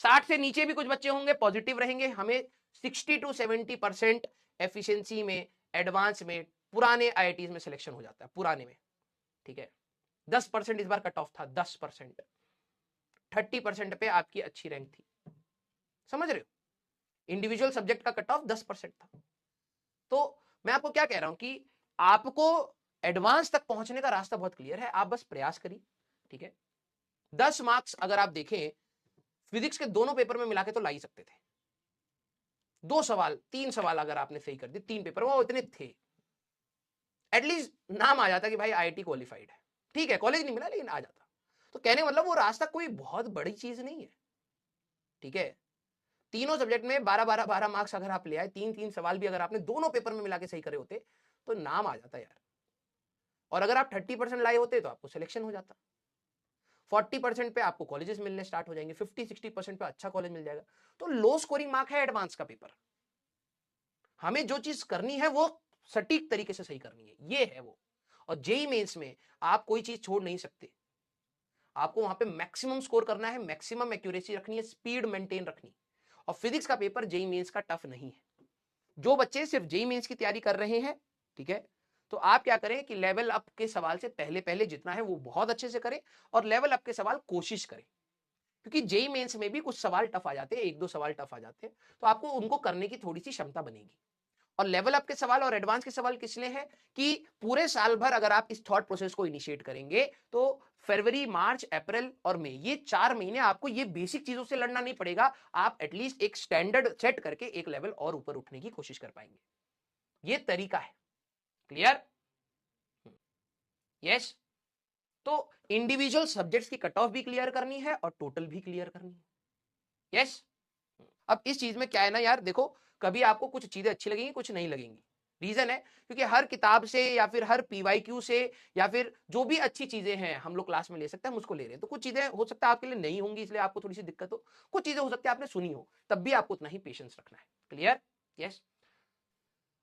60 से नीचे भी कुछ बच्चे होंगे पॉजिटिव रहेंगे। हमें 60 to 70% एफिशिएंसी में, एडवांस में, पुराने आईआईटीज में सिलेक्शन हो जाता है, पुराने में, ठीक है। 10% इस बार कट ऑफ था, 10%। 30% पे आपकी अच्छी रैंक थी, समझ रहे हो। इंडिविजुअल सब्जेक्ट का कट ऑफ 10% था। तो मैं आपको क्या कह रहा हूं कि आपको एडवांस तक पहुंचने का रास्ता बहुत क्लियर है, आप बस प्रयास करिए, ठीक है। 10 मार्क्स अगर आप देखें फिजिक्स के दोनों पेपर में मिला के तो ला ही सकते थे। 2 सवाल 3 सवाल अगर आपने सही कर दिए 3 पेपर वो इतने थे, एटलीस्ट नाम आ जाता कि भाई आईआईटी क्वालिफाइड है, ठीक है। कॉलेज नहीं मिला लेकिन आ जाता। तो कहने मतलब वो रास्ता कोई बहुत बड़ी चीज नहीं है, ठीक है। तीनों सब्जेक्ट में 12 मार्क्स अगर आप ले आए, 3 सवाल भी अगर आपने दोनों पेपर में मिला के सही करे होते तो नाम आ जाता यार। और अगर आप 30% लाए होते तो आपको सिलेक्शन हो जाता। 40% पे आपको कॉलेजेस मिलने स्टार्ट हो जाएंगे, 50-60% पे अच्छा कॉलेज मिल जाएगा। तो लो स्कोरिंग मार्क है एडवांस का पेपर। हमें जो चीज करनी है वो सटीक तरीके से सही करनी है, ये है वो। और जेई मेंस में आप कोई चीज छोड़ नहीं सकते, आपको वहां पे मैक्सिमम स्कोर करना है, मैक्सिमम एक्यूरेसी रखनी है, स्पीड मेंटेन रखनी। और फिजिक्स का पेपर जेई मेंस का टफ नहीं है। जो बच्चे सिर्फ जेई मेंस की तैयारी कर रहे हैं, ठीक है, तो आप क्या करें कि लेवल अप के सवाल से पहले पहले जितना है वो बहुत अच्छे से करें, और लेवल अप के सवाल कोशिश करें। क्योंकि जेई मेंस में भी कुछ सवाल टफ आ जाते हैं, 1-2 सवाल टफ आ जाते हैं, तो आपको उनको करने की थोड़ी सी क्षमता बनेगी। और लेवल अप के सवाल और एडवांस के सवाल किस लिए है कि पूरे साल भर अगर आप इस थॉट प्रोसेस को इनिशिएट करेंगे तो फरवरी, मार्च, अप्रैल और मई, ये 4 महीने आपको ये बेसिक चीजों से लड़ना नहीं पड़ेगा। आप एटलीस्ट एक स्टैंडर्ड सेट करके एक लेवल और ऊपर उठने की कोशिश कर पाएंगे। ये तरीका है। क्लियर? यस। तो इंडिविजुअल सब्जेक्ट्स की कट ऑफ भी क्लियर करनी है और टोटल भी क्लियर करनी है। यस। अब इस चीज में क्या है ना यार, देखो कभी आपको कुछ चीजें अच्छी लगेंगी, कुछ नहीं लगेंगी। रीजन है क्योंकि हर किताब से या फिर हर पीवाईक्यू से या फिर जो भी अच्छी चीजें हैं हम लोग क्लास में ले सकते हैं, हम उसको ले रहे हैं। तो कुछ चीजें हो सकता है आपके लिए नहीं होंगी, इसलिए आपको थोड़ी सी दिक्कत हो। कुछ चीजें हो सकती है आपने सुनी हो, तब भी आपको उतना ही पेशेंस रखना है। क्लियर? यस।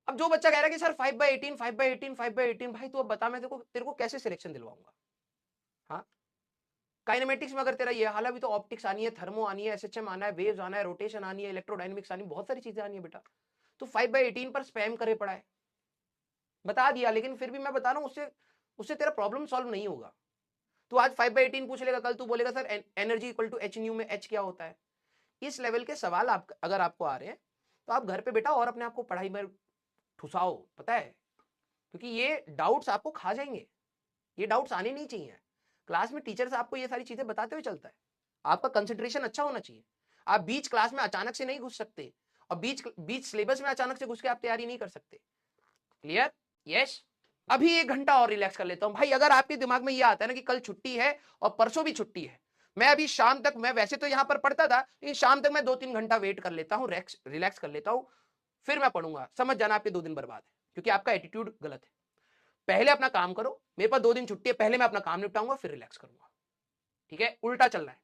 अब जो बच्चा कह रहा है कि सर 5/18 5/18 5/18, भाई तो अब बता मैं तेरे को कैसे सिलेक्शन दिलवाऊंगा। हाँ, काइनेमेटिक्स में अगर तेरा ये हाल है, अभी तो ऑप्टिक्स आनी है, थर्मो आनी है, एसएचएम आना है, वेव्स आना है, रोटेशन आनी है, इलेक्ट्रोडायनेमिक्स आनी है, बहुत सारी चीजें आनी है बेटा। तो 5/18 पर स्पैम करे पड़ा है, बता दिया, लेकिन फिर भी मैं बता रहा हूं उससे उससे तेरा प्रॉब्लम सॉल्व नहीं होगा। तू आज 5/18 पूछ लेगा, कल तू बोलेगा sir energy equal to H nu में एच क्या होता है। इस लेवल के सवाल आप अगर आपको आ रहे हैं तो आप घर पे बेटा और अपने आप को पढ़ाई में ठुसाओ, पता है, क्योंकि ये डाउट्स आपको खा जाएंगे। ये डाउट्स आने नहीं चाहिए। क्लास में टीचर्स आपको ये सारी चीजें बताते हुए चलता है, आपका कंसंट्रेशन अच्छा होना चाहिए। आप बीच क्लास में अचानक से नहीं घुस सकते, और बीच बीच सिलेबस में अचानक से घुस के आप तैयारी नहीं कर सकते। क्लियर? यस। अभी 1 घंटा और रिलैक्स कर लेता हूं भाई। अगर आपके दिमाग में ये आता है ना कि कल छुट्टी है और परसों भी छुट्टी है, मैं अभी शाम तक, मैं वैसे तो यहां पर पढ़ता था लेकिन शाम तक मैं 2-3 घंटा वेट कर लेता हूं, रिलैक्स कर लेता हूं, फिर मैं पढ़ूंगा। समझ जाना आपके 2 दिन बर्बाद है, क्योंकि आपका एटीट्यूड गलत है। पहले अपना काम करो, मेरे पास 2 दिन छुट्टी है, पहले मैं अपना काम निपटाऊंगा फिर रिलैक्स करूंगा, ठीक है। उल्टा चल रहा है।